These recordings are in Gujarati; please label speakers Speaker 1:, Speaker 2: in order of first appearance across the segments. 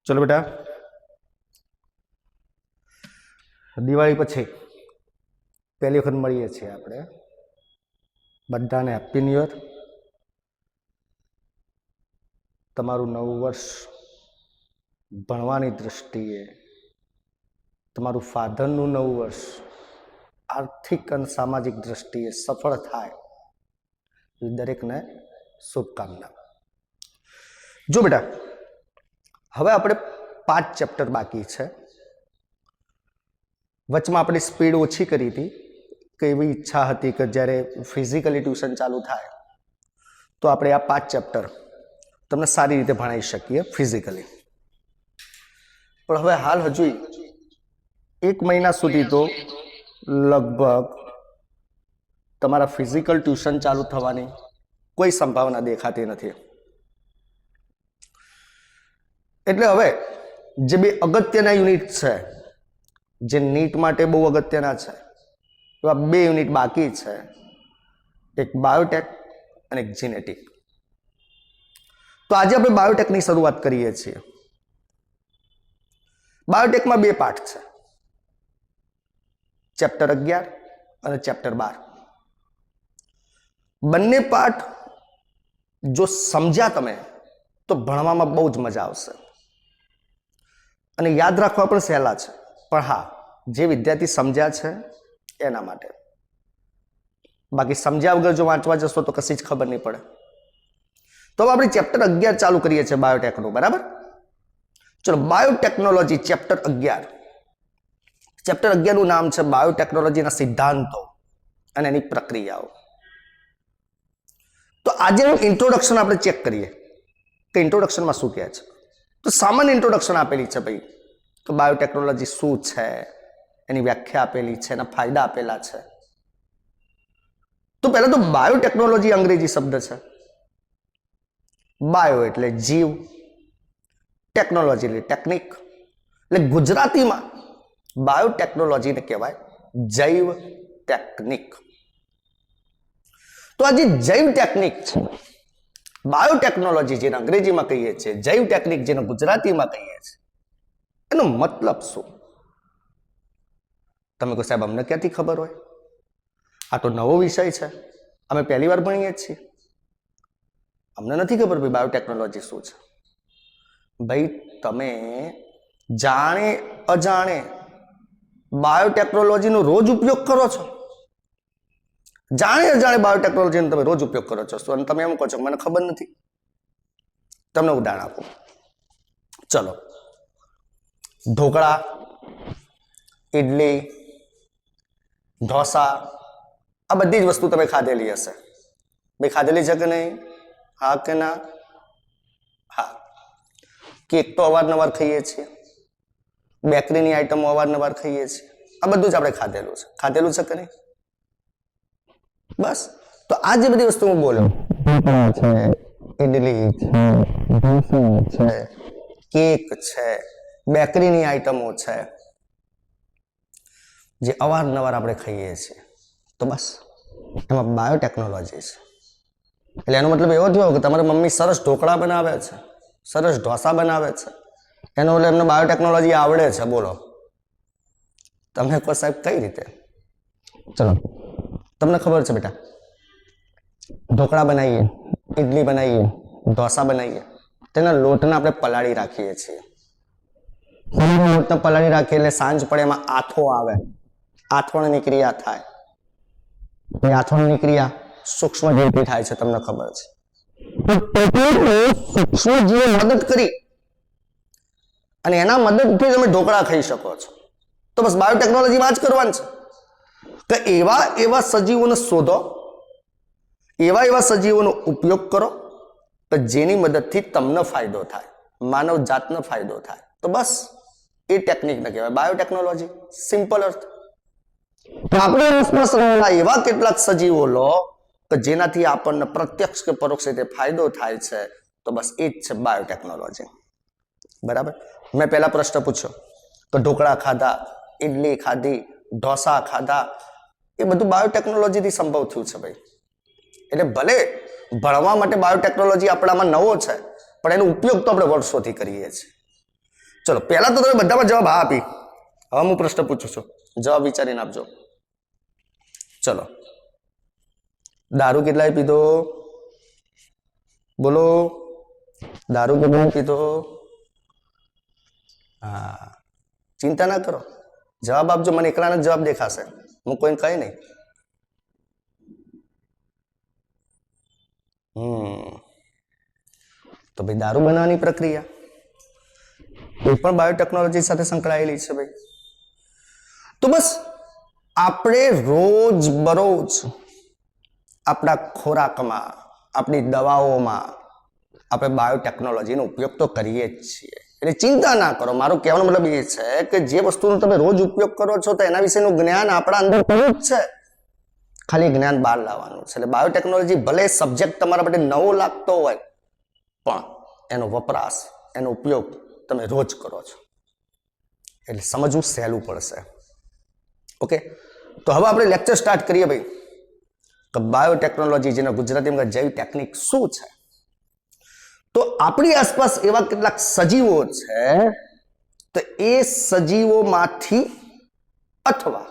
Speaker 1: चलो बेटा दिवाળી પછી પહેલી વખત મળીએ છીએ આપણે બધાને હેપી ન્યૂ યર। તમારું નવું વર્ષ ભણવાની દૃષ્ટિએ, તમારું ફાધરનું નવું વર્ષ આર્થિક અને સામાજિક દૃષ્ટિએ સફળ થાય એ દરેકને શુભકામના। જો બેટા હવે આપણે 5 ચેપ્ટર બાકી છે। વચમાં આપણી સ્પીડ ઓછી કરી હતી કે એવી ઈચ્છા હતી કે જ્યારે ફિઝિકલી ટ્યુશન ચાલુ થાય તો આપણે આ 5 ચેપ્ટર તમને સારી રીતે ભણાવી શકીએ ફિઝિકલી, પણ હવે હાલ હજુ 1 મહિના સુધી તો લગભગ તમારા ફિઝિકલ ટ્યુશન ચાલુ થવાની કોઈ સંભાવના દેખાતી નથી। એટલે હવે જે બે અગત્યના યુનિટ છે જે નીટ માટે બહુ અગત્યના છે એવા 2 યુનિટ બાકી છે, એક બાયોટેક અને એક જીનેટિક। તો આજે આપણે બાયોટેકની શરૂઆત કરીએ છીએ। બાયોટેકમાં 2 પાર્ટ છે, ચેપ્ટર 11 અને ચેપ્ટર 12। બંને પાર્ટ જો સમજ્યા તમે તો ભણવામાં બહુ જ મજા આવશે અને યાદ રાખવા પણ સહેલા છે, પણ હા જે વિદ્યાર્થી સમજ્યા છે એના માટે। બાકી સમજ્યા વગર જો વાંચવા જશો તો કશી જ ખબર નહીં પડે। તો હવે આપણે ચેપ્ટર 11 ચાલુ કરીએ છીએ બાયોટેકનું, બરાબર? ચલો બાયોટેકનોલોજી ચેપ્ટર 11। ચેપ્ટર 11 નું નામ છે બાયોટેકનોલોજીના સિદ્ધાંતો અને એની પ્રક્રિયાઓ। તો આજેનું ઇન્ટ્રોડક્શન આપણે ચેક કરીએ કે ઇન્ટ્રોડક્શનમાં શું કહે છે। તો સામાન્ય ઇન્ટ્રોડક્શન આપેલી છે ભાઈ, તો બાયોટેકનોલોજી શું છે, એની વ્યાખ્યા આપેલી છે, એના ફાયદા આપેલા છે। તો પહેલા તો બાયોટેકનોલોજી અંગ્રેજી શબ્દ છે, બાયો એટલે જીવ, ટેકનોલોજી એટલે ટેકનિક, એટલે ગુજરાતીમાં બાયોટેકનોલોજીને કહેવાય જૈવ ટેકનિક। તો આ જે જૈવ ટેકનિક છે, બાયોટેકનોલોજી જેને અંગ્રેજીમાં કહીએ છીએ, જૈવ ટેકનિક જેને ગુજરાતીમાં કહીએ છીએ, એનો મતલબ શું? તમે કહો સાહેબ અમને ક્યાંથી ખબર હોય, આ તો નવો વિષય છે, અમે પહેલી વાર ભણીએ છીએ, અમને નથી ખબર ભાઈ બાયોટેકનોલોજી શું છે। ભાઈ તમે જાણે અજાણે બાયોટેકનોલોજીનો રોજ ઉપયોગ કરો છો, જાણે અજાણે બાયોટેકનોલોજીનો તમે રોજ ઉપયોગ કરો છો અને તમે એમ કહો છો મને ખબર નથી। તમને ઉદાહરણ આપો, ચલો ઢોકળા, ઇડલી, ઢોસા, આ બધી જ વસ્તુ તમે ખાધેલી હશે ભાઈ, ખાધેલી છે કે નહીં? હા કે ના? હા। કેક તો અવારનવાર ખાઈએ છીએ, બેકરીની આઈટમો અવારનવાર ખાઈએ છીએ, આ બધું જ આપણે ખાધેલું છે, ખાધેલું છે કે નહીં? બસ તો આ જે બધી વસ્તુ હું બોલ્યો, ઢોકળા છે, ઇડલી છે, ઢોસા છે, કેક છે, બેકરીની આઈટમો છે, જે અવારનવાર આપણે ખાઈએ છીએ, તો બસ એમાં બાયોટેકનોલોજી છે। એટલે એનો મતલબ એવો થયો કે તમારી મમ્મી સરસ ઢોકળા બનાવે છે, સરસ ઢોસા બનાવે છે, એનો એટલે એમને બાયોટેકનોલોજી આવડે છે। બોલો તમે કહો સાહેબ કઈ રીતે? ચલો તમને ખબર છે બેટા, ઢોકળા બનાવીએ, ઇડલી બનાવીએ, ઢોસા બનાવીએ, તેના લોટને આપણે પલાળી રાખીએ છીએ। લોટને પલાળી રાખીએ એટલે સાંજ પડે એમાં આથો આવે, આથોણની ક્રિયા થાય, એ આથોણની ક્રિયા સૂક્ષ્મ જીવથી થાય છે, તમને ખબર છે। સૂક્ષ્મ જીવે મદદ કરી અને એના મદદથી તમે ઢોકળા ખાઈ શકો છો। તો બસ બાયોટેકનોલોજીમાં જ કરવાનું છે કે એવા સજીવોને શોધો, એવા સજીવોનો ઉપયોગ કરો કે જેની મદદથી તમને ફાયદો થાય, માનવ જાતનો ફાયદો થાય। તો બસ એ ટેકનિકને કહેવાય બાયોટેકનોલોજી, સિમ્પલ અર્થ। તો આપણે આસપાસ રહેલા એવા કેટલાક સજીવો લો કે જેનાથી આપણને પ્રત્યક્ષ કે પરોક્ષ રીતે ફાયદો થાય છે, તો બસ એ જ છે બાયોટેકનોલોજી, બરાબર? મેં પહેલા પ્રશ્ન પૂછ્યો કે ઢોકળા ખાધા, ઇડલી ખાધી, ઢોસા ખાધા, એ બધું બાયોટેકનોલોજીથી સંભવ થયું છે ભાઈ। એટલે ભલે ભણવા માટે બાયોટેકનોલોજી આપણામાં નવો છે, પણ એનો ઉપયોગ તો આપણે વર્ષોથી કરીએ છીએ। ચલો પહેલા તો તમે બધામાં જવાબ હા આપી. હવે હું પ્રશ્ન પૂછું છું, જવાબ વિચારીને આપજો. ચલો, દારૂ કેટલાય પીધો? બોલો, દારૂ કેટલાય પીધો? હા, ચિંતા ના કરો, જવાબ આપજો. મને એકલાને જ જવાબ દેખાશે, હું કોઈને કહી નહીં. તો ભાઈ દારૂ બનાવવાની પ્રક્રિયા એ પણ બાયોટેકનોલોજી સાથે સંકળાયેલી છે ભાઈ. તો બસ આપણે રોજ બરોજ આપણા ખોરાકમાં, આપણી દવાઓમાં આપણે બાયોટેકનોલોજીનો ઉપયોગ તો કરીએ જ છીએ. એટલે ચિંતા ના કરો. મારો કહેવાનો મતલબ એ છે કે જે વસ્તુનો તમે રોજ ઉપયોગ કરો છો તો એના વિશેનું જ્ઞાન આપણા અંદર પડ્યું જ છે, ખાલી જ્ઞાન બહાર લાવવાનું છે. એટલે બાયોટેકનોલોજી ભલે સબ્જેક્ટ તમારા માટે નવો લાગતો હોય, પણ એનો વપરાશ, એનો ઉપયોગ તમે રોજ કરો છો એટલે સમજવું સહેલું પડશે. ઓકે, તો હવે આપણે લેક્ચર સ્ટાર્ટ કરીએ ભાઈ કે બાયોટેકનોલોજી, જેને ગુજરાતીમાં જૈવ ટેકનિક શું છે. તો આપણી આસપાસ એવા કેટલાક સજીવો છે, તો એ સજીવોમાંથી અથવા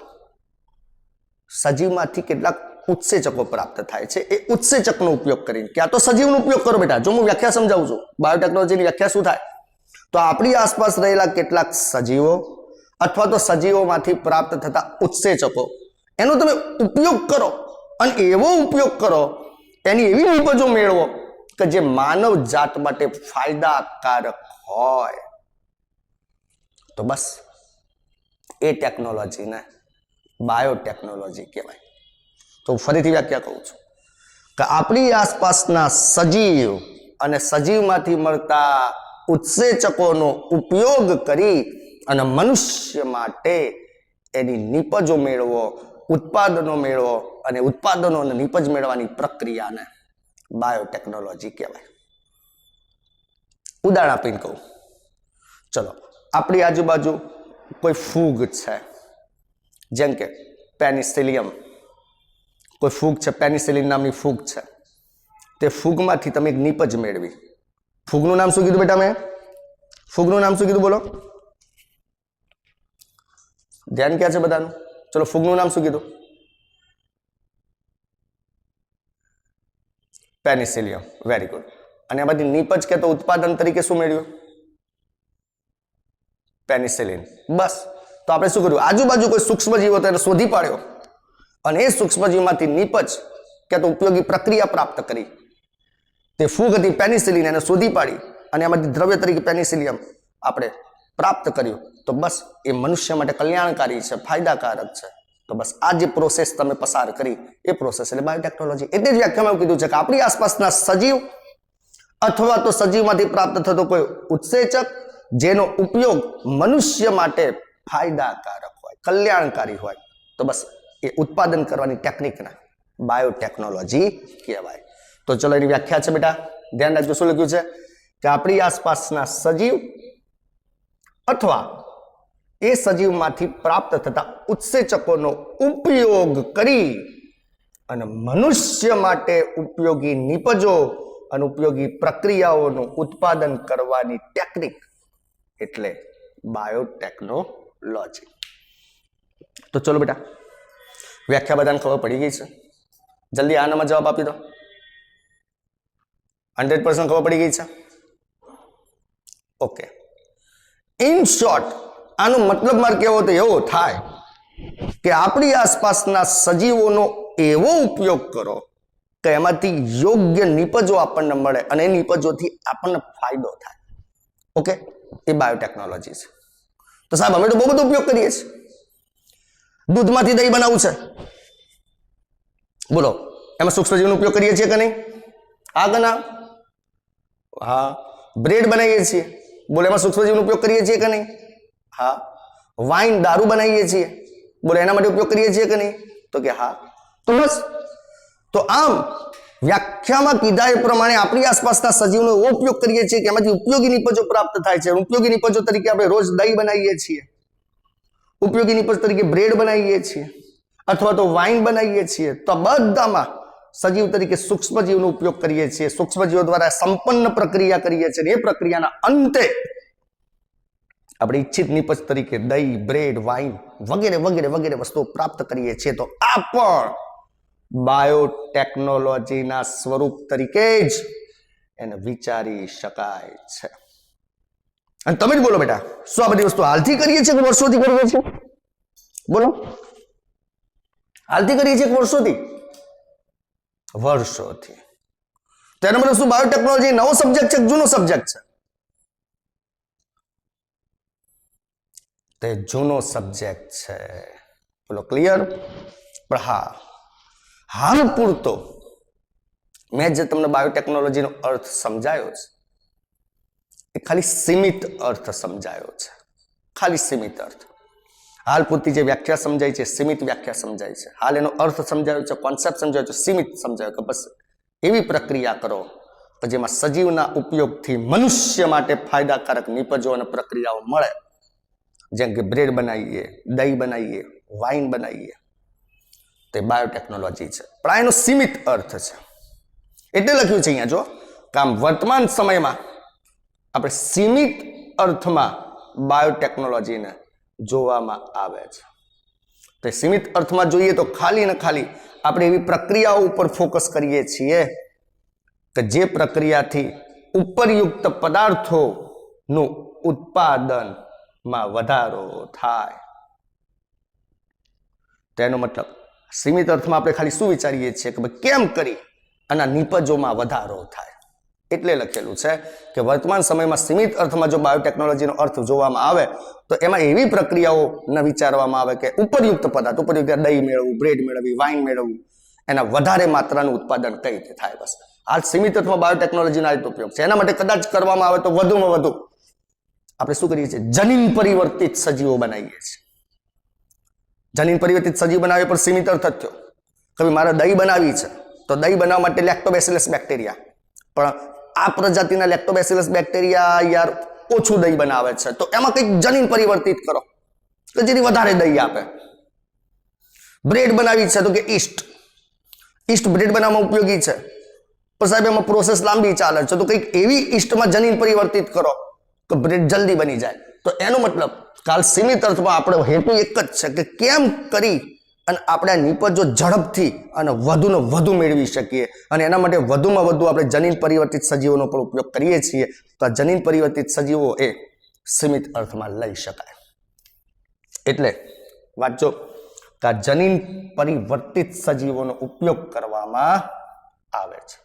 Speaker 1: સજીવમાંથી કેટલાક ઉત્સેચકો પ્રાપ્ત થાય છે. એ ઉત્સેચકનો ઉપયોગ કરીને, ક્યાં તો સજીવનો ઉપયોગ કરો બેટા. જો હું વ્યાખ્યા સમજાવું છું, બાયોટેકનોલોજીની વ્યાખ્યા શું થાય, તો આપણી આસપાસ રહેલા કેટલાક સજીવો અથવા તો સજીવોમાંથી પ્રાપ્ત થતા ઉત્સેચકો, એનો તમે ઉપયોગ કરો અને એવો ઉપયોગ કરો, એની એવી નિપજો મેળવો કે જે માનવ જાત માટે ફાયદાકારક હોય. તો બસ એ ટેકનોલોજીને બાયોટેકનોલોજી કહેવાય. તો ફરીથી વ્યાખ્યા કહું છું કે આપણી આસપાસના સજીવ અને સજીવમાંથી મળતા ઉત્સેચકોનો ઉપયોગ કરી અને મનુષ્ય માટે એની નિપજો મેળવો, ઉત્પાદનો મેળવો, અને ઉત્પાદનો અને નિપજ મેળવવાની પ્રક્રિયાને બાયોટેકનોલોજી કહેવાય. ઉદાહરણ આપીને કહું, ચલો આપણી આજુબાજુ કોઈ ફૂગ છે, જેમ કે પેનિસિલિયમ, કોઈ ફૂગ છે, પેનિસિલિન નામની ફૂગ છે. તે ફૂગમાંથી તમે એક નિપજ મેળવી. ફૂગનું નામ શું કીધું બેટા મેં? ફૂગનું નામ શું કીધું બોલો? ધ્યાન ક્યાં છે બધાનું? ચલો, ફૂગનું નામ શું કીધું? પેનિસિલિયમ. Very good. અને આમાંથી નિપજ કે તો ઉત્પાદન તરીકે શું મેળવ્યું? પેનિસિલિન. બસ, તો આપણે શું કર્યું? આજુબાજુ કોઈ સૂક્ષ્મજીવ હતો એને શોધી પાડ્યો અને એ સૂક્ષ્મજીવમાંથી નિપજ કે તો ઉપયોગી પ્રક્રિયા પ્રાપ્ત કરી. તે ફૂગ હતી પેનિસિલિન, એને શોધી પાડી અને એમાંથી દ્રવ્ય તરીકે પેનિસિલિયમ આપણે પ્રાપ્ત કર્યું. તો બસ એ મનુષ્ય માટે કલ્યાણકારી છે, ફાયદાકારક છે. તો બસ આ જે પ્રોસેસ તમે પસાર કરી એ પ્રોસેસ એટલે બાયોટેકનોલોજી. એટલે જ વ્યાખ્યામાં એવું કીધું છે કે આપણી આસપાસના સજીવ અથવા તો સજીવમાંથી પ્રાપ્ત થતો કોઈ ઉત્સેચક જેનો ઉપયોગ મનુષ્ય માટે ફાયદાકારક હોય, કલ્યાણકારી હોય, તો બસ એ ઉત્પાદન કરવાની ટેકનિકને બાયોટેકનોલોજી કહેવાય. તો ચલો એની વ્યાખ્યા છે બેટા, ધ્યાન રાખજો. શું લખ્યું છે કે આપણી આસપાસના સજીવ અથવા એ સજીવમાંથી પ્રાપ્ત થતા ઉત્સેચકોનો ઉપયોગ કરી અને મનુષ્ય માટે ઉપયોગી નિપજો અને ઉપયોગી પ્રક્રિયાઓનું ઉત્પાદન કરવાની ટેકનિક એટલે બાયોટેકનોલોજી. તો ચલો બેટા, વ્યાખ્યા બધાને ખબર પડી ગઈ છે? જલ્દી આનામાં જવાબ આપી દો. 100% ખબર પડી ગઈ છે? ઓકે. ઇન શોર્ટ, આનો મતલબ મારે કેવો તો એવો થાય કે આપણી આસપાસના સજીવોનો એવો ઉપયોગ કરો કે એમાંથી યોગ્ય નિપજો આપણને મળે અને એ નિપજોથી આપણને ફાયદો થાય. ઓકે, એ બાયોટેકનોલોજી છે. તો સાહેબ અમે તો બહુ બધો ઉપયોગ કરીએ છીએ. દૂધમાંથી દહીં બનાવવું છે, બોલો એમાં સૂક્ષ્મજીવનો ઉપયોગ કરીએ છીએ કે નહીં? હા કે ના? હા. બ્રેડ બનાવીએ છીએ, બોલો એમાં સૂક્ષ્મજીવનો ઉપયોગ કરીએ છીએ કે નહીં? હા. વાઇન, દારૂ બનાવીએ છીએ, બોલો એના માટે ઉપયોગ કરીએ છીએ કે નહીં? તો કે હા. તો બસ, તો આમ વ્યાખ્યામાં કીધા એ પ્રમાણે આપણી આસપાસના સજીવનો એવો ઉપયોગ કરીએ છીએ કે એમાંથી ઉપયોગી નિપજો પ્રાપ્ત થાય છે. ઉપયોગી નિપજો તરીકે આપણે રોજ દહીં બનાવીએ છીએ, ઉપયોગી નિપજ તરીકે બ્રેડ બનાવીએ છીએ અથવા તો વાઇન બનાવીએ છીએ. તો બધામાં સજીવ તરીકે સૂક્ષ્મજીવનો ઉપયોગ કરીએ છીએ. સૂક્ષ્મજીવો દ્વારા સંપન્ન પ્રક્રિયા કરીએ છીએ. એ પ્રક્રિયાના અંતે આપણે ઈચ્છિત નિપજ તરીકે દહીં, બ્રેડ, વાઇન વગેરે વગેરે વગેરે વસ્તુઓ પ્રાપ્ત કરીએ છીએ, તો આ પણ બાયોટેકનોલોજીના સ્વરૂપ તરીકે જ એને વિચારી શકાય છે. અને તમે જ બોલો બેટા, શું આ બધી વસ્તુ હાલથી કરીએ છીએ કે વર્ષોથી કરીએ છીએ? બોલો, હાલથી કરીએ છીએ કે વર્ષોથી? વર્ષોથી. તો એનો મતલબ શું બાયોટેકનોલોજી નવો સબ્જેક્ટ છે કે જૂનો સબ્જેક્ટ છે? તે જૂનો સબ્જેક્ટ છે. બોલો ક્લિયર? પણ હા, હાલ પૂરતો મેં જે તમને બાયોટેકનોલોજીનો અર્થ સમજાયો છે એ ખાલી સીમિત અર્થ સમજાયો છે, ખાલી સીમિત અર્થ. હાલ પૂરતી જે વ્યાખ્યા સમજાય છે સીમિત વ્યાખ્યા સમજાય છે. હાલ એનો અર્થ સમજાયો છે, કોન્સેપ્ટ સમજાયો છે, સીમિત સમજાયો કે બસ એવી પ્રક્રિયા કરો કે જેમાં સજીવના ઉપયોગથી મનુષ્ય માટે ફાયદાકારક નિપજો અને પ્રક્રિયાઓ મળે. જેમ કે બ્રેડ બનાવીએ, દહીં બનાવીએ, વાઇન બનાવીએ, તે બાયોટેકનોલોજી છે. પણ આ એનો સીમિત અર્થ છે. એટલે લખ્યું છે અહીંયા જો કે આમ વર્તમાન સમયમાં આપણે સીમિત અર્થમાં બાયોટેકનોલોજીને જોવામાં આવે છે. તો સીમિત અર્થમાં જોઈએ તો ખાલી ને ખાલી આપણે એવી પ્રક્રિયાઓ ઉપર ફોકસ કરીએ છીએ કે જે પ્રક્રિયાથી ઉપરયુક્ત પદાર્થોનું ઉત્પાદનમાં વધારો થાય. તેનો મતલબ સીમિત અર્થમાં આપણે ખાલી શું વિચારીએ છીએ કે કેમ કરી આના નિપજોમાં વધારો થાય. એટલે લખેલું છે કે વર્તમાન સમયમાં સીમિત અર્થમાં જો બાયોટેકનોલોજીનો અર્થ જોવામાં આવે તો એમાં એવી પ્રક્રિયાઓને વિચારવામાં આવે કે ઉપરયુક્ત પદાર્થ, ઉપરયુક્ત દહીં મેળવવું, બ્રેડ મેળવવી, વાઇન મેળવવું, એના વધારે માત્રાનું ઉત્પાદન કઈ રીતે થાય. બસ હાલ સીમિત અર્થમાં બાયોટેકનોલોજીનો આ રીતે ઉપયોગ છે. એના માટે કદાચ કરવામાં આવે તો વધુમાં વધુ આપણે શું કરીએ છીએ? જનીન પરિવર્તિત સજીવો બનાવીએ છીએ. જનીન પરિવર્તિત સજીવ બનાવે પણ સીમિત અર્થ જ થયો કે મારે દહીં બનાવી છે તો દહીં બનાવવા માટે લેક્ટોબેસિલસ બેક્ટેરિયા, પણ આ પ્રજાતિના લેક્ટોબેસિલસ બેક્ટેરિયા યાર ઓછું દહીં બનાવે છે, તો એમાં કંઈક જનીન પરિવર્તિત કરો કે જેથી વધારે દહીં આપે. બ્રેડ બનાવી છે તો કે ઈસ્ટ બ્રેડ બનાવવામાં ઉપયોગી છે, પણ સાહેબ એમાં પ્રોસેસ લાંબી ચાલે છે, તો કંઈક એવી ઈસ્ટમાં જનીન પરિવર્તિત કરો કે બ્રેડ જલ્દી બની જાય. તો એનો મતલબ કાલ સીમિત અર્થમાં આપણો હેતુ એક જ છે કે કેમ કરી અને આપણે નિપજો ઝડપથી અને વધુને વધુ મેળવી શકીએ, અને એના માટે વધુમાં વધુ આપણે જનીન પરિવર્તિત સજીવોનો પણ ઉપયોગ કરીએ છીએ. તો આ જનીન પરિવર્તિત સજીવો એ સીમિત અર્થમાં લઈ શકાય. એટલે વાંચો કે આ જનીન પરિવર્તિત સજીવોનો ઉપયોગ કરવામાં આવે છે.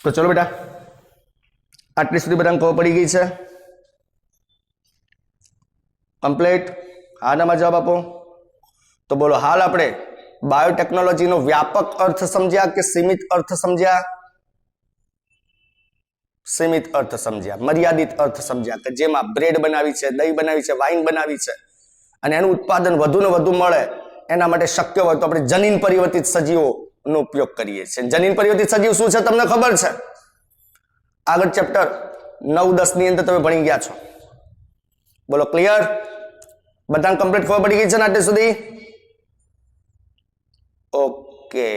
Speaker 1: તો ચલો બેટા, આટલી સુધી બધાને ખબર પડી ગઈ છે? કમ્પ્લીટ? આનામાં જવાબ આપો. તો બોલો, હાલ આપણે બાયોટેકનોલોજીનો વ્યાપક અર્થ સમજ્યા કે સીમિત અર્થ સમજ્યા? સીમિત અર્થ સમજ્યા, મર્યાદિત અર્થ સમજ્યા કે જેમાં બ્રેડ બનાવી છે, દહીં બનાવી છે, વાઇન બનાવી છે, અને એનું ઉત્પાદન વધુ ને વધુ મળે એના માટે શક્ય હોય તો આપણે જનીન પરિવર્તિત સજીવોનો ઉપયોગ કરીએ છીએ. જનીન પરિવર્તિત સજીવ શું છે તમને ખબર છે? આગળ ચેપ્ટર 9-10 ની અંદર તમે ભણી ગયા છો. બોલો ક્લિયર? બધાને કમ્પ્લીટ ખબર પડી ગઈ છે ને આટલે સુધી? ઓકે.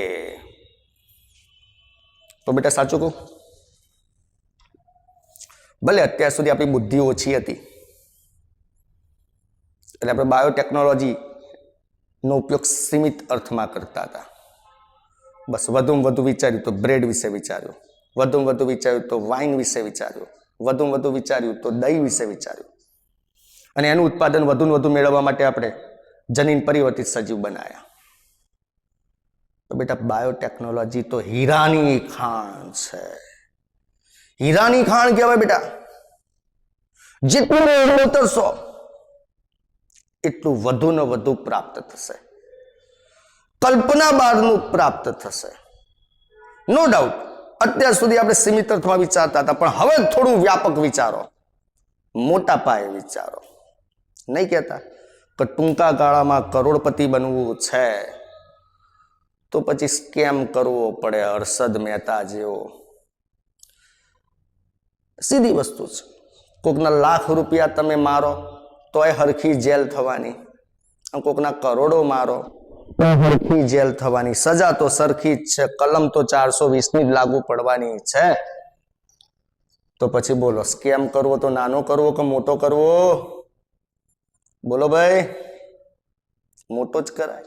Speaker 1: તો બેટા સાચું કહું, ભલે અત્યાર સુધી આપણી બુદ્ધિ ઓછી હતી એટલે આપણે બાયોટેકનોલોજી નો ઉપયોગ સીમિત અર્થમાં કરતા હતા. બસ વધુમાં વધુ વિચાર્યું તો બ્રેડ વિશે વિચાર્યું, વધુમાં વધુ વિચાર્યું તો વાઇન વિશે વિચાર્યું, વધુમાં વધુ વિચાર્યું તો દહીં વિશે વિચાર્યું, અને એનું ઉત્પાદન વધુ ને વધુ મેળવવા માટે આપણે જનીન પરિવર્તિત સજીવ બનાવ્યા. તો બેટા બાયોટેકનોલોજી તો હીરાની ખાણ છે. હીરાની ખાણ કહેવાય બેટા. જેટલું ઉતરશો એટલું વધુ ને વધુ પ્રાપ્ત થશે, કલ્પના બહારનું પ્રાપ્ત થશે. નો ડાઉટ અત્યાર સુધી આપણે સીમિત અર્થમાં વિચારતા હતા, પણ હવે થોડું વ્યાપક વિચારો, મોટા પાયે વિચારો. નહીં કહેતા કે ટૂંકા ગાળામાં કરોડપતિ બનવું છે તો પછી સ્કેમ કરવો પડે હર્ષદ મહેતા જેવો. સીધી વસ્તુ છે. કોકના લાખ રૂપિયા તમે મારો તોય હરખી જેલ થવાની, કોકના કરોડો મારો તો હરખી જેલ થવાની. સજા તો સરખી જ છે, કલમ તો 420 ની જ લાગુ પડવાની છે. તો તો પછી બોલો, સ્કેમ કરવો તો નાનો કરવો કે મોટો કરવો? બોલો ભાઈ, મોટો જ કરાય.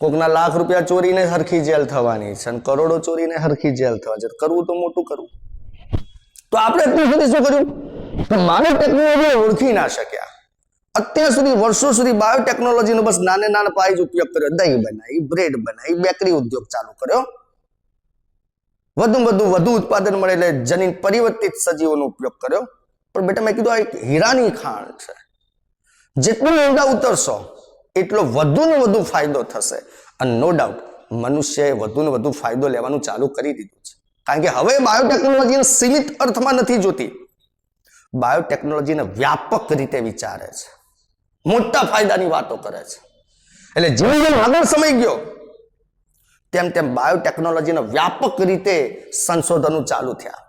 Speaker 1: કોકના લાખ રૂપિયા ચોરીને હરખી જેલ થવાની છે અને કરોડો ચોરીને હરખી જેલ થવા છે. કરવું તો મોટું કરવું. તો આપણે અત્યાર સુધી શું કર્યું કે માનવ ટેકનોલોજી ઓળખી ના શક્યા. અત્યાર સુધી વર્ષો સુધી બાયોટેકનોલોજીનો બસ નાને નાના પાયે જ ઉપયોગ કર્યો. દહીં બનાવી, બ્રેડ બનાવી, બેકરી ઉદ્યોગ ચાલુ કર્યો. વધુ ઉત્પાદન મળે એટલે જનીન પરિવર્તિત સજીવોનો ઉપયોગ કર્યો. પણ બેટા મેં કીધું આ એક હીરાની ખાણ છે. જેટલું ઊંડા ઉતરશો એટલો વધુ ને વધુ ફાયદો થશે. અને નો ડાઉટ મનુષ્યએ વધુ ને વધુ ફાયદો લેવાનું ચાલુ કરી દીધું છે. કારણ કે હવે બાયોટેકનોલોજીને સીમિત અર્થમાં નથી જોતી. બાયોટેકનોલોજીને વ્યાપક રીતે વિચારે છે. મોટા ફાયદાની વાતો કરે છે. એટલે જેમ જેમ આગળ સમય ગયો તેમ તેમ બાયોટેકનોલોજીને વ્યાપક રીતે સંશોધનો ચાલુ થયા.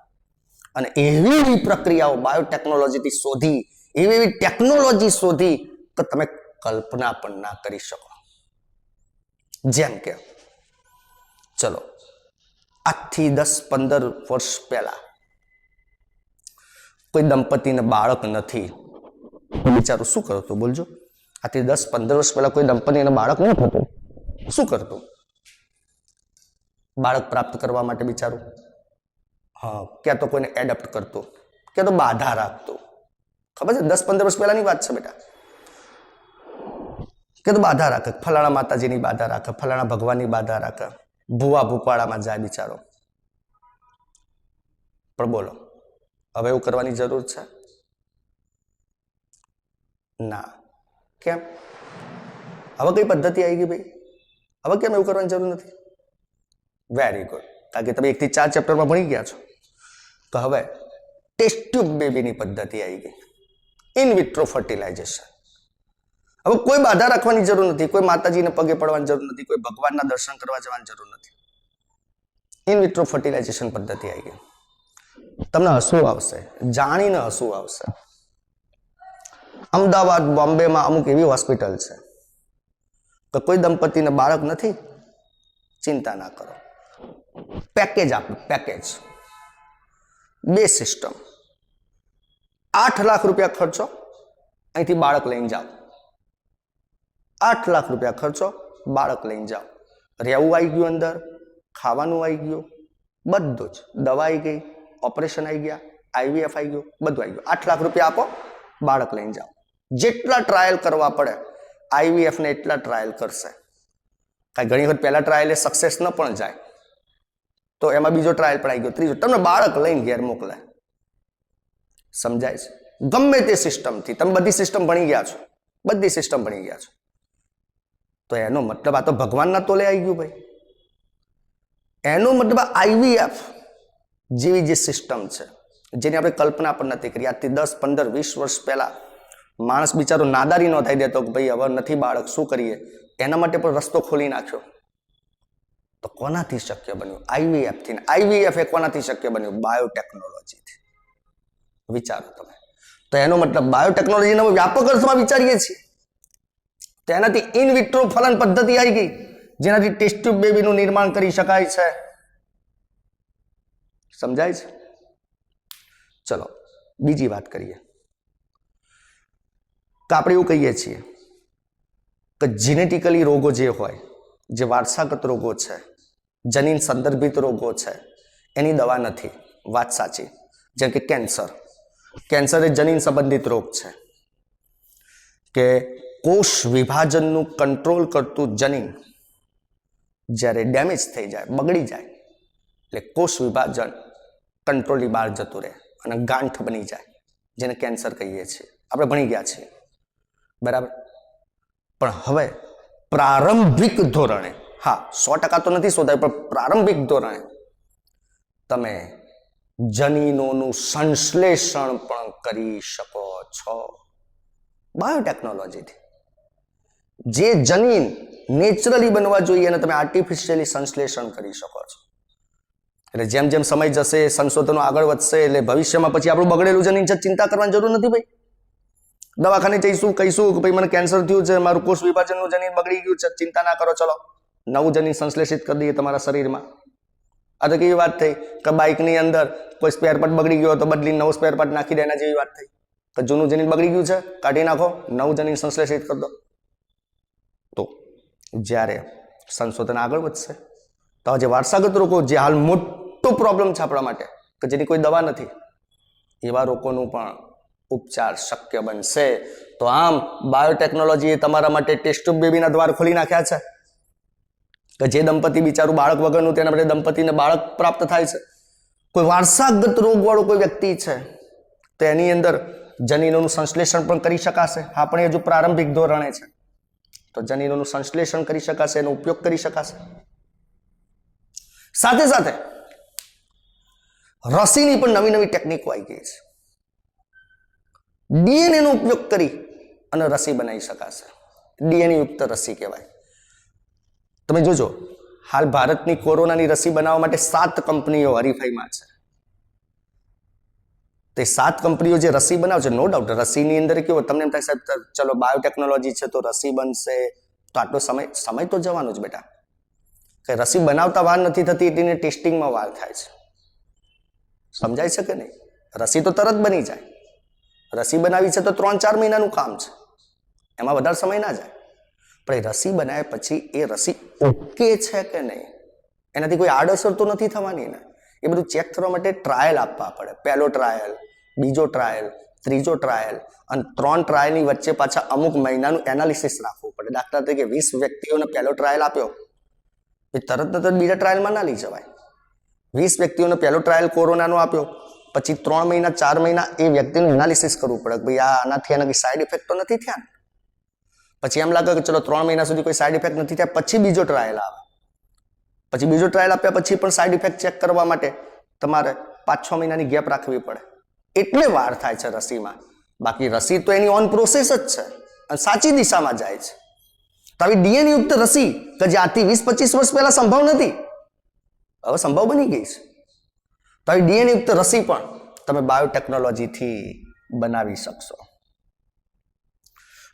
Speaker 1: અને એવી એવી પ્રક્રિયાઓ બાયોટેકનોલોજીથી શોધી, એવી એવી ટેકનોલોજી શોધી કે તમે કલ્પના પણ ના કરી શકો. જેમ કે ચલો આજથી 10-15 વર્ષ પહેલા કોઈ દંપતીને બાળક નથી, બિચારું શું કરતું? બોલજો. આજથી 10-15 વર્ષ પહેલા કોઈ દંપતીને બાળક ન થતું, શું કરતું? બાળક પ્રાપ્ત કરવા માટે બિચારું ક્યાં તો કોઈને એડપ્ટ કરતું, ક્યાં તો બાધા રાખતું. ખબર છે? 10-15 વર્ષ પહેલાની વાત છે બેટા. કે તો બાધા રાખે, ફલાણા માતાજીની બાધા રાખે, ફલાણા ભગવાનની બાધા રાખે, ભૂવા ભૂપાળામાં જાય બિચારો. પણ બોલો, હવે એવું કરવાની જરૂર છે? ના. કેમ? હવે કઈ પદ્ધતિ આવી ગઈ ભાઈ? હવે કેમ એવું કરવાની જરૂર નથી? Very good. કારણ કે તમે 1 થી 4 ચેપ્ટરમાં ભણી ગયા છો કે હવે ટેસ્ટ ટ્યુબ બેબીની પદ્ધતિ આવી ગઈ, ઇન વિટ્રો ફર્ટિલાઇઝેશન. હવે કોઈ બાધા રાખવાની જરૂર નથી, કોઈ માતાજીને પગે પડવાની જરૂર નથી, કોઈ ભગવાનના દર્શન કરવા જવાની જરૂર નથી. ઇન વિટ્રો ફર્ટિલાઇઝેશન પદ્ધતિ આવી ગઈ. તમને હસવું આવશે, જાણીને હસવું આવશે. અમદાવાદ, બોમ્બેમાં અમુક એવી હોસ્પિટલ છે કે કોઈ દંપતીને બાળક નથી, ચિંતા ના કરો, પેકેજ આપ્યું. પેકેજ 2 સિસ્ટમ, 8 લાખ રૂપિયા ખર્ચો, અહીંથી બાળક લઈને જાઓ. 8 લાખ રૂપિયા ખર્ચો, બાળક લઈને જાઓ. રહેવું આવી ગયું, અંદર ખાવાનું આવી ગયું, બધું જ. દવા આવી ગઈ, ઓપરેશન આવી ગયા, IVF આવી ગયું, બધું આવી ગયું. 8 લાખ રૂપિયા આપો, બાળક લઈને જાઓ. જેટલા ટ્રાયલ કરવા પડે IVF ને એટલા ટ્રાયલ કરશે. કાંઈ ઘણી વખત પહેલા ટ્રાયલ એ સક્સેસ ન પણ જાય તો એમાં બીજો ટ્રાયલ પણ આવી ગયો, ત્રીજો. તમને બાળક લઈને ઘેર મોકલે. સમજાય છે? ગમે તે સિસ્ટમથી તમે બધી સિસ્ટમ ભણી ગયા છો, બધી સિસ્ટમ ભણી ગયા છો. તો એનો મતલબ આ તો ભગવાનના તોલે આવી ગયું ભાઈ. એનો મતલબ IVF જેવી જે સિસ્ટમ છે જેની આપણે કલ્પના પણ નથી કરી. આજથી 10, 15, 20 વર્ષ પહેલા માણસ બિચારો નાદારી ન થઈ દેતો કે ભાઈ હવે નથી બાળક, શું કરીએ? એના માટે પણ રસ્તો ખોલી નાખ્યો. તો કોનાથી શક્ય બન્યું? IVF થી. IVF એ કોનાથી શક્ય બન્યું? બાયોટેકનોલોજીથી. વિચારો તમે. તો એનો મતલબ બાયોટેકનોલોજીનો વ્યાપક અર્થમાં વિચારીએ છીએ. તેનાથી ઇન વિટ્રો ફલન પદ્ધતિ આવી ગઈ જેનાથી ટેસ્ટ ટ્યુબ બેબીનું નિર્માણ કરી શકાય છે. સમજાય છે? ચલો બીજી વાત કરીએ કે આપણે એવું કહીએ છીએ કે જેનેટિકલી રોગો જે હોય, જે વારસાગત રોગો છે, જનીન સંદર્ભિત રોગો છે, એની દવા નથી. વાત સાચી. જેમ કે કેન્સર. કેન્સર એ જનીન સંબંધિત રોગ છે કે કોષ વિભાજનનું કંટ્રોલ કરતું જનીન જ્યારે ડેમેજ થઈ જાય, બગડી જાય, એટલે કોષ વિભાજન કંટ્રોલની બહાર જતું રહે અને ગાંઠ બની જાય, જેને કેન્સર કહીએ છીએ. આપણે ભણી ગયા છીએ, બરાબર. પણ હવે પ્રારંભિક ધોરણે, હા 100% તો નથી શોધાય, પણ પ્રારંભિક ધોરણે તમે જનીનોનું સંશ્લેષણ પણ કરી શકો છો બાયોટેકનોલોજીથી. જે જનીન નેચરલી બનવા જોઈએ અને તમે આર્ટિફિશિયલી સંશ્લેષણ કરી શકો છો. એટલે જેમ જેમ સમય જશે, સંશોધનો આગળ વધશે, એટલે ભવિષ્યમાં પછી આપણું બગડેલું જનીન છે, ચિંતા કરવાની જરૂર નથી ભાઈ. દવાખાને જઈશું, કહીશું કે ભાઈ મને કેન્સર થયું છે, મારું કોષ વિભાજનનું જનીન બગડી ગયું છે, ચિંતા ના કરો, ચલો નવું જનીન સંશ્લેષિત કરી દઈએ તમારા શરીરમાં. આ તો કેવી વાત થઈ કે બાઇકની અંદર કોઈ સ્પેર પાર્ટ બગડી ગયો તો બદલી નવો સ્પેર પાર્ટ નાખી દે, એના જેવી વાત થઈ કે જૂનું જનીન બગડી ગયું છે, કાઢી નાખો, નવું જનીન સંશ્લેષિત કરી દો. તો જ્યારે સંશોધન આગળ વધશે તો જે વારસાગત રોગો, જે હાલ મોટો પ્રોબ્લેમ છે આપણા માટે કે જેની કોઈ દવા નથી, એવા રોગોનું પણ ઉપચાર શક્ય બનશે. તો આમ બાયોટેકનોલોજીએ તમારા માટે ટેસ્ટ ટ્યુબ બેબીના દ્વાર ખોલી નાખ્યા છે કે જે દંપતી બિચારું બાળક વગરનું, તેના માટે દંપતીને બાળક પ્રાપ્ત થાય છે. કોઈ વારસાગત રોગવાળો કોઈ વ્યક્તિ છે તો એની અંદર જનીનોનું સંશ્લેષણ પણ કરી શકાશે. હા, પણ એ હજુ પ્રારંભિક ધોરણે છે. તો જનીનોનું સંશ્લેષણ કરી શકાશે, એનો ઉપયોગ કરી શકાશે. સાથે સાથે રસીની પણ નવી નવી ટેકનિકો આવી ગઈ છે. ડીએનએ નો ઉપયોગ કરી અને રસી બનાવી શકાશે. ડીએનએ યુક્ત રસી કહેવાય. તમે જોજો, હાલ ભારતની કોરોનાની રસી બનાવવા માટે 7 કંપનીઓ હરીફાઈમાં છે. તે 7 કંપનીઓ જે રસી બનાવે છે, નો ડાઉટ રસીની અંદર કેવો તમને એમ થાય સાહેબ ચલો બાયોટેકનોલોજી છે તો રસી બનશે, તો આટલો સમય તો જવાનો જ બેટા. કે રસી બનાવતા વાર નથી થતી, તેને ટેસ્ટિંગમાં વાર થાય છે. સમજાય છે કે નહીં? રસી તો તરત બની જાય. રસી બનાવી છે તો 3-4 મહિનાનું કામ છે, એમાં વધારે સમય ના જાય. પણ એ રસી બનાવ્યા પછી એ રસી ઓકે છે કે નહીં, એનાથી કોઈ આડઅસર તો નથી થવાની ને, એ બધું ચેક કરવા માટે ટ્રાયલ આપવા પડે. પહેલો ટ્રાયલ, બીજો ટ્રાયલ, ત્રીજો ટ્રાયલ, અને 3 ટ્રાયલની વચ્ચે પાછા અમુક મહિનાનું એનાલિસિસ રાખવું પડે. દાખલા તરીકે 20 વ્યક્તિઓને પહેલો ટ્રાયલ આપ્યો, એ તરત બીજા ટ્રાયલમાં ના લઈ જવાય. 20 વ્યક્તિઓને પહેલો ટ્રાયલ કોરોનાનો આપ્યો, પછી 3 મહિના 4 મહિના એ વ્યક્તિનું એનાલિસિસ કરવું પડે કે ભાઈ આનાથી એના કોઈ સાઈડ ઇફેક્ટ તો નથી થયા. પછી એમ લાગે કે ચલો 3 મહિના સુધી કોઈ સાઈડ ઇફેક્ટ નથી થયા, પછી બીજો ટ્રાયલ આવે. પછી બીજો ટ્રાયલ આપ્યા પછી પણ સાઈડ ઇફેક્ટ ચેક કરવા માટે તમારે 5-6 મહિનાની ગેપ રાખવી પડે. એટલે વાર થાય છે રસીમાં. બાકી રસી તો એની ઓન પ્રોસેસ જ છે અને સાચી દિશામાં જાય છે. તો આવી ડીએનએ યુક્ત રસી કે જે આજથી 20-25 વર્ષ પહેલા સંભવ નથી, હવે સંભવ બની ગઈ છે. તો આવી ડીએનએ યુક્ત રસી પણ તમે બાયોટેકનોલોજીથી બનાવી શકશો.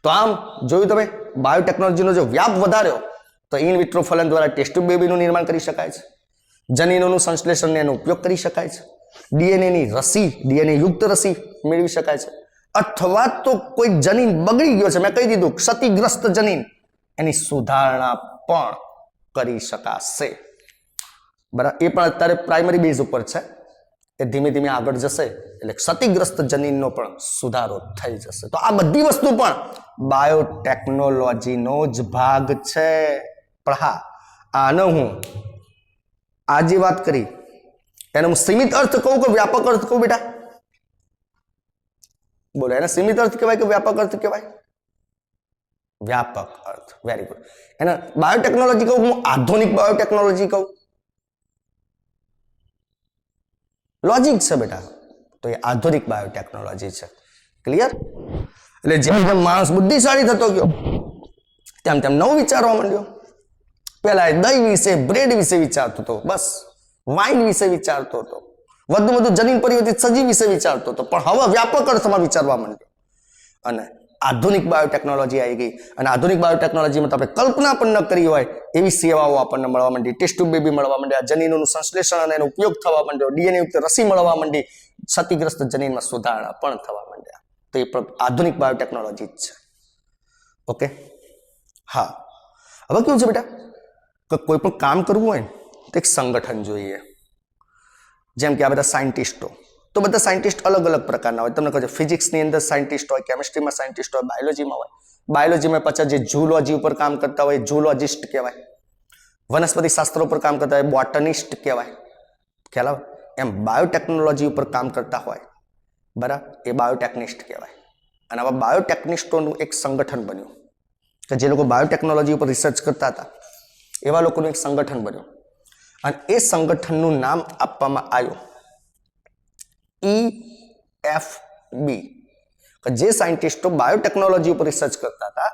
Speaker 1: તો આમ જોયું તમે, બાયોટેકનોલોજીનો જો વ્યાપ વધાર્યો તો ઇન વિટ્રો ફલન દ્વારા ટેસ્ટ ટ્યુબ બેબીનું નિર્માણ કરી શકાય છે. જનીનોનું સંશ્લેષણને એનો ઉપયોગ કરી શકાય છે. ડીએનએની રસી, ડીએનએ યુક્ત રસી મેળવી શકાય છે. અથવા તો કોઈ જનીન બગડી ગયો છે, મેં કહી દીધું ક્ષતિગ્રસ્ત જનીન, એની સુધારણા પણ કરી શકાશે. બરાબર, એ પણ અત્યારે પ્રાઇમરી બેઝ ઉપર છે. એ ધીમે ધીમે આગળ જશે એટલે ક્ષતિગ્રસ્ત જનીનનો પણ સુધારો થઈ જશે. તો આ બધી વસ્તુ પણ બાયોટેકનોલોજીનો જ ભાગ છે. પણ હા, આનો હું આજે વાત કરી એનો હું સીમિત અર્થ કહું કે વ્યાપક અર્થ કહું બેટા? બોલો, એને સીમિત અર્થ કહેવાય કે વ્યાપક અર્થ કહેવાય? વ્યાપક અર્થ. Very good. એને બાયોટેકનોલોજી કહું, હું આધુનિક બાયોટેકનોલોજી કહું? લોજિક છે બેટા. તો એ આધુનિક બાયોટેકનોલોજી છે. ક્લિયર? એટલે જેમ જેમ માણસ બુદ્ધિશાળી થતો ગયો તેમ તેમ નવું વિચારવા માંડ્યો. પેલા એ દહીં વિશે, બ્રેડ વિશે વિચારતો હતો, બસ વાઇન વિશે વિચારતો હતો, વધુ જનીન પરિવર્તિત સજીવ વિશે વિચારતો હતો, પણ હવે વ્યાપક અર્થમાં વિચારવા માંડ્યો. અને આધુનિક બાયોટેકનોલોજી આવી ગઈ. અને આધુનિક બાયોટેકનોલોજીમાં તો આપણે કલ્પના પણ ન કરી હોય એવી સેવાઓ આપણને મળવા માંડી. ટેસ્ટ ટ્યુબ બેબી મળવા માંડ્યા, જનીનોનું સંશ્લેષણ અને એનો ઉપયોગ થવા માંડ્યો, ડીએનએ યુક્ત રસી મળવા માંડી, ક્ષતિગ્રસ્ત જનીનમાં સુધારણા પણ થવા માંડ્યા. તો એ પણ આધુનિક બાયોટેકનોલોજી જ છે. ઓકે, હા. હવે કેવું છે બેટા કે કોઈ પણ કામ કરવું હોય તો એક સંગઠન જોઈએ. જેમ કે આ બધા સાયન્ટિસ્ટો, તો બધા સાયન્ટિસ્ટ અલગ અલગ પ્રકારના હોય. તમને કહો ફિઝિક્સની અંદર સાયન્ટિસ્ટ હોય, કેમિસ્ટ્રીમાં સાયન્ટિસ્ટ હોય, બાયોલોજીમાં હોય. બાયોલોજીમાં પાછા જે ઝૂલોજી ઉપર કામ કરતા હોય ઝૂલોજિસ્ટ કહેવાય. વનસ્પતિ શાસ્ત્ર ઉપર કામ કરતા હોય બોટનિસ્ટ કહેવાય. ખ્યાલ આવે? એમ બાયોટેકનોલોજી ઉપર કામ કરતા હોય, બરાબર, એ બાયોટેકનિસ્ટ કહેવાય. અને આવા બાયોટેકનિસ્ટોનું એક સંગઠન બન્યું કે જે લોકો બાયોટેકનોલોજી ઉપર રિસર્ચ કરતા હતા એવા લોકોનું એક સંગઠન બન્યું. અને એ સંગઠનનું નામ આપવામાં આવ્યું EFB. જે સાયન્ટિસ્ટો બાયોટેકનોલોજી ઉપર રિસર્ચ કરતા હતા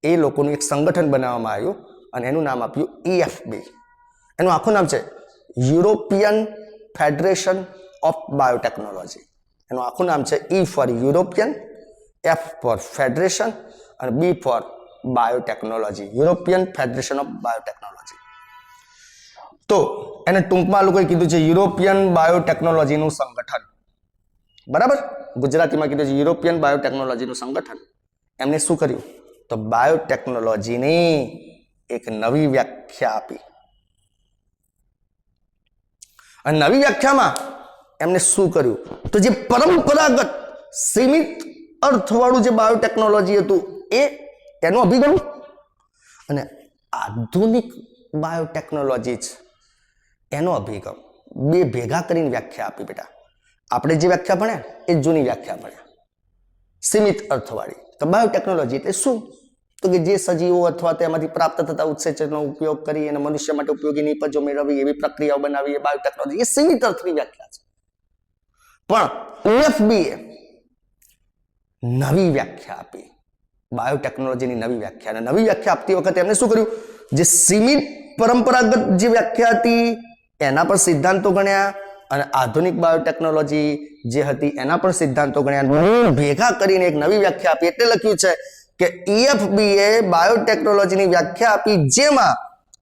Speaker 1: એ લોકોનું એક સંગઠન બનાવવામાં આવ્યું અને એનું નામ આપ્યું EFB. એનું આખું નામ છે યુરોપિયન ફેડરેશન ઓફ બાયોટેકનોલોજી. એનું આખું નામ છે E for European, F for federation અને B for biotechnology. European federation of biotechnology. તો એને ટૂંકમાં લોકોએ કીધું છે યુરોપિયન બાયોટેકનોલોજીનું સંગઠન, બરાબર, ગુજરાતીમાં કીધું છે યુરોપિયન બાયોટેકનોલોજીનું સંગઠન. એમને શું કર્યું? તો બાયોટેકનોલોજીની એક નવી વ્યાખ્યા આપી. અને નવી વ્યાખ્યામાં એમને શું કર્યું? તો જે પરંપરાગત સીમિત અર્થવાળું જે બાયોટેકનોલોજી હતું એનો અભિગમ અને આધુનિક બાયોટેકનોલોજી છે એનો અભિગમ બે ભેગા કરીને વ્યાખ્યા આપી. બેટા આપણે જે વ્યાખ્યા ભણ્યા એ જૂની વ્યાખ્યા ભણ્યા, સીમિત અર્થવાળી. તો બાયોટેકનોલોજી એટલે શું? તો કે જે સજીવો અથવા તેમાંથી પ્રાપ્ત થતા ઉત્સેચનો ઉપયોગ કરી અને મનુષ્ય માટે ઉપયોગી નિપજો મેળવવી એવી પ્રક્રિયાઓ બનાવી એ બાયોટેકનોલોજી. એ સીમિત અર્થની વ્યાખ્યા છે. પણ EFBA નવી વ્યાખ્યા આપી, બાયોટેકનોલોજીની નવી વ્યાખ્યા. અને નવી વ્યાખ્યા આપતી વખતે એમને શું કર્યું? જે સીમિત પરંપરાગત જે વ્યાખ્યા હતી એના પર સિદ્ધાંતો ગણ્યા અને આધુનિક બાયોટેકનોલોજી જે હતી એના પણ સિદ્ધાંતો ગણ્યા, ભેગા કરીને એક નવી વ્યાખ્યા આપી. એટલે લખ્યું છે કે EFBA બાયોટેકનોલોજીની વ્યાખ્યા આપી જેમાં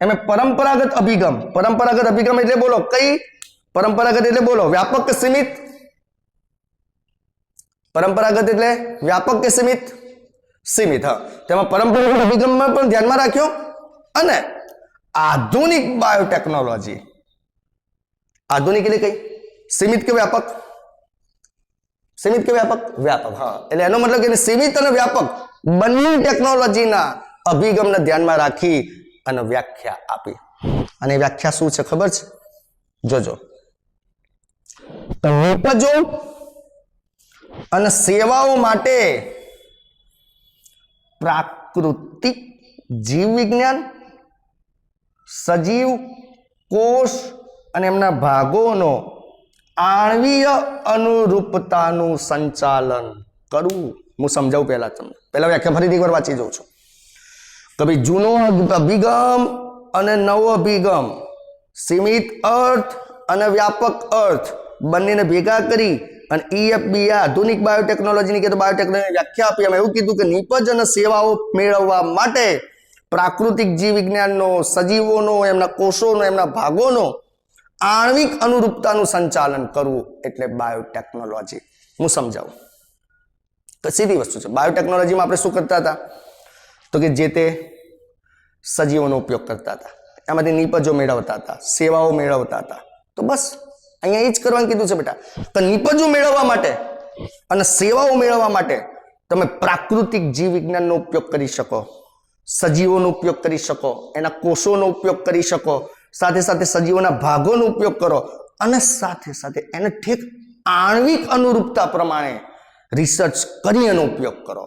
Speaker 1: એમે પરંપરાગત અભિગમ એટલે બોલો કઈ પરંપરાગત એટલે બોલો વ્યાપક કે સીમિત? પરંપરાગત એટલે વ્યાપક કે સીમિત? સીમિત. હા, તેમાં પરંપરાગત અભિગમમાં પણ ધ્યાનમાં રાખ્યો અને આધુનિક બાયોટેકનોલોજી. આધુનિક એટલે કઈ? સીમિત કે વ્યાપક? સીમિત કે વ્યાપક? વ્યાપક. હા, એટલે એનો મતલબ કે સીમિત અને વ્યાપક બંને ટેકનોલોજીના અભિગમને ધ્યાનમાં રાખી અને વ્યાખ્યા આપી. અને વ્યાખ્યા શું છે ખબર છે? જોજો. નિપજો અને સેવાઓ માટે પ્રાકૃતિક જીવ વિજ્ઞાન, સજીવ કોષ અને એમના ભાગોનો આણ્વીય અનુરૂપતાનું સંચાલન કરવું. હું સમજાવું પહેલા તમને, પહેલા વ્યાખ્યા ફરીથી એકવાર વાંચી જાઉં છું કે ભાઈ જૂનો અભિગમ અને નવો અભિગમ, સીમિત અર્થ અને વ્યાપક અર્થ બંનેને ભેગા કરી અને EFBA આધુનિક બાયોટેકનોલોજીની કે બાયોટેકનોલોજી વ્યાખ્યા આપી. એમાં એવું કીધું કે નિપજ અને સેવાઓ મેળવવા માટે પ્રાકૃતિક જીવ વિજ્ઞાનનો, સજીવોનો, એમના કોષોનો, એમના ભાગોનો આણ્વિક અનુરૂપતાનું સંચાલન કરવું એટલે બાયોટેકનોલોજી. હું સમજાવું તો સીધી વસ્તુ છે. બાયોટેકનોલોજીમાં આપણે શું કરતા હતા? તો કે જે તે સજીવોનો ઉપયોગ કરતા હતા, એમાંથી નિપજો મેળવતા હતા, સેવાઓ મેળવતા હતા. તો બસ અહીંયા એ જ કરવાનું કીધું છે બેટા કે નિપજો મેળવવા માટે અને સેવાઓ મેળવવા માટે તમે પ્રાકૃતિક જીવ વિજ્ઞાનનો ઉપયોગ કરી શકો, સજીવોનો ઉપયોગ કરી શકો, એના કોષોનો ઉપયોગ કરી શકો, સાથે સાથે સજીવોના ભાગોનો ઉપયોગ કરો અને સાથે સાથે એને ઠેક આણ્વિક અનુરૂપતા પ્રમાણે રિસર્ચ કરી એનો ઉપયોગ કરો.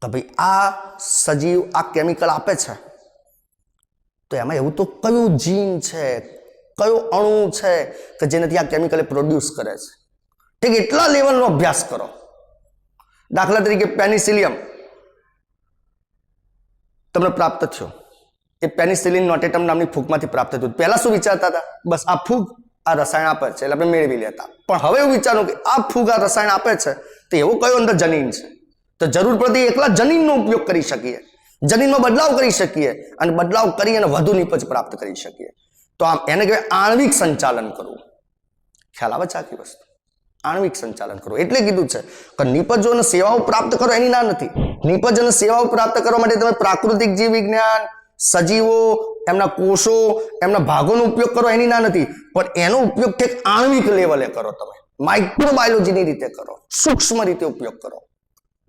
Speaker 1: તો ભાઈ આ સજીવ આ કેમિકલ આપે છે તો એમાં એવું તો કયું જીન છે, કયો અણુ છે કે જેનાથી આ કેમિકલ પ્રોડ્યુસ કરે છે? ઠીક એટલા લેવલનો અભ્યાસ કરો. દાખલા તરીકે પેનિસિલિયમ તમને પ્રાપ્ત થયો, એ પેનિસિલિન નોટેટમ નામની ફૂગમાંથી પ્રાપ્ત થયું. પહેલા શું વિચારતા હતા? બસ આ ફૂગ આ રસાયણ આપે છે એટલે આપણે મેળવી લેતા. પણ હવે એવું વિચારું કે આ ફૂગ આ રસાયણ આપે છે તો એવો કયો અંદર જનીન છે, તો જરૂર પડતી એકલા જનીનનો ઉપયોગ કરી શકીએ, જનીનમાં બદલાવ કરી શકીએ અને બદલાવ કરી અને વધુ નિપજ પ્રાપ્ત કરી શકીએ. તો આમ એને કહેવાય આણ્વિક સંચાલન કરવું. ખ્યાલ આવે છે આખી વસ્તુ? આણ્વિક સંચાલન કરવું એટલે કીધું છે કે નિપજો અને સેવાઓ પ્રાપ્ત કરો એની ના નથી. નિપજ અને સેવાઓ પ્રાપ્ત કરવા માટે તમે પ્રાકૃતિક જીવ વિજ્ઞાન, સજીવો, એમના કોષો, એમના ભાગોનો ઉપયોગ કરો એની ના નથી, પણ એનો ઉપયોગ ઠેક આણ્વિક લેવલે કરો, તમે માઇક્રોબાયોલોજીની રીતે કરો, સૂક્ષ્મ રીતે ઉપયોગ કરો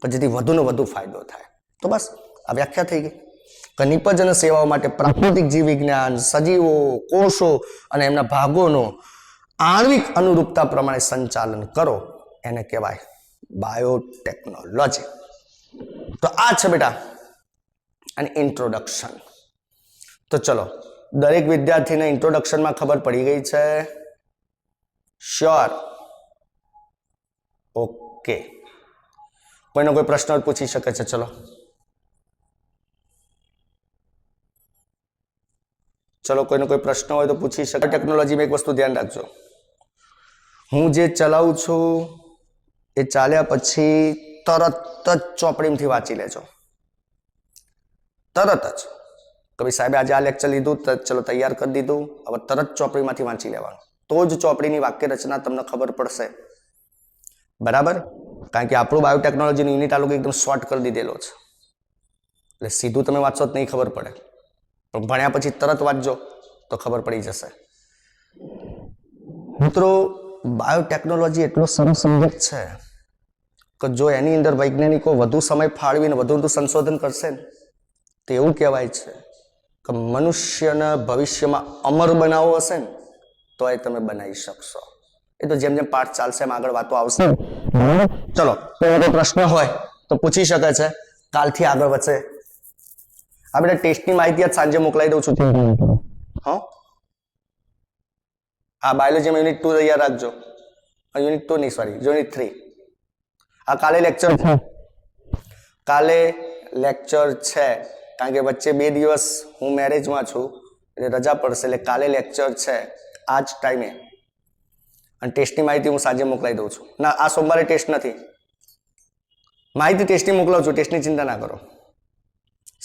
Speaker 1: કે જેથી વધુને વધુ ફાયદો થાય. તો બસ આ વ્યાખ્યા થઈ ગઈ કે નિપજ અને સેવાઓ માટે પ્રાકૃતિક જીવ વિજ્ઞાન, સજીવો, કોષો અને એમના ભાગોનો આણ્વિક અનુરૂપતા પ્રમાણે સંચાલન કરો એને કહેવાય બાયોટેકનોલોજી. તો આ છે બેટા અને ઇન્ટ્રોડક્શન. તો ચલો દરેક વિદ્યાર્થીને ઇન્ટ્રોડક્શનમાં ખબર પડી ગઈ છે? શ્યોર? ઓકે. કોઈનો કોઈ પ્રશ્ન પૂછી શકે છે? ચલો ચલો કોઈનો કોઈ પ્રશ્ન હોય તો પૂછી શકે. ટેકનોલોજીમાં એક વસ્તુ ધ્યાન રાખજો, હું જે ચલાવું છું એ ચાલ્યા પછી તરત જ ચોપડીમાંથી વાંચી લેજો, તરત જ. કે ભાઈ સાહેબે આજે આ લેક્ચર લીધું તો ચલો તૈયાર કરી દીધું, હવે તરત ચોપડીમાંથી વાંચી લેવાનું, તો જ ચોપડીની વાક્ય રચના તમને ખબર પડશે. બરાબર? કારણ કે આપણું બાયોટેકનોલોજીનું યુનિટ આ લોકો એકદમ શોર્ટ કરી દીધેલો છે, એટલે સીધું તમે વાંચો તો નહીં ખબર પડે, પણ ભણ્યા પછી તરત વાંચજો તો ખબર પડી જશે. મિત્રો, બાયોટેકનોલોજી એટલો સરસ સબ્જેક્ટ છે કે જો એની અંદર વૈજ્ઞાનિકો વધુ સમય ફાળવીને વધુ સંશોધન કરશે ને તો એવું કહેવાય છે કે મનુષ્યના ભવિષ્યમાં અમર બનાવવો હશે ને તો એ તમે બનાવી શકશો. એ તો જેમ જેમ પાઠ ચાલશે એમ આગળ વાતો આવશે. ચલો, કોઈ પ્રશ્ન હોય તો પૂછી શકે છે, કાલથી આગળ વધશે. આ બધા ટેસ્ટની માહિતી આજ સાંજે મોકલાઈ દઉં છું. હા, આ બાયોલોજીમાં યુનિટ 2 તૈયાર રાખજો. યુનિટ 2 નહીં, સોરી, યુનિટ 3. આ કાલે લેક્ચર છે, કાલે લેક્ચર છે, કારણ કે વચ્ચે 2 દિવસ હું મેરેજમાં છું એટલે રજા પડશે, એટલે કાલે લેક્ચર છે આ જ ટાઈમે. અને ટેસ્ટની માહિતી હું સાંજે મોકલાઈ દઉં છું. ના, આ સોમવારે ટેસ્ટ નથી, માહિતી ટેસ્ટની મોકલાવું છું, ટેસ્ટની ચિંતા ના કરો.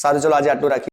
Speaker 1: સારું, ચલો આજે આટલું રાખીએ.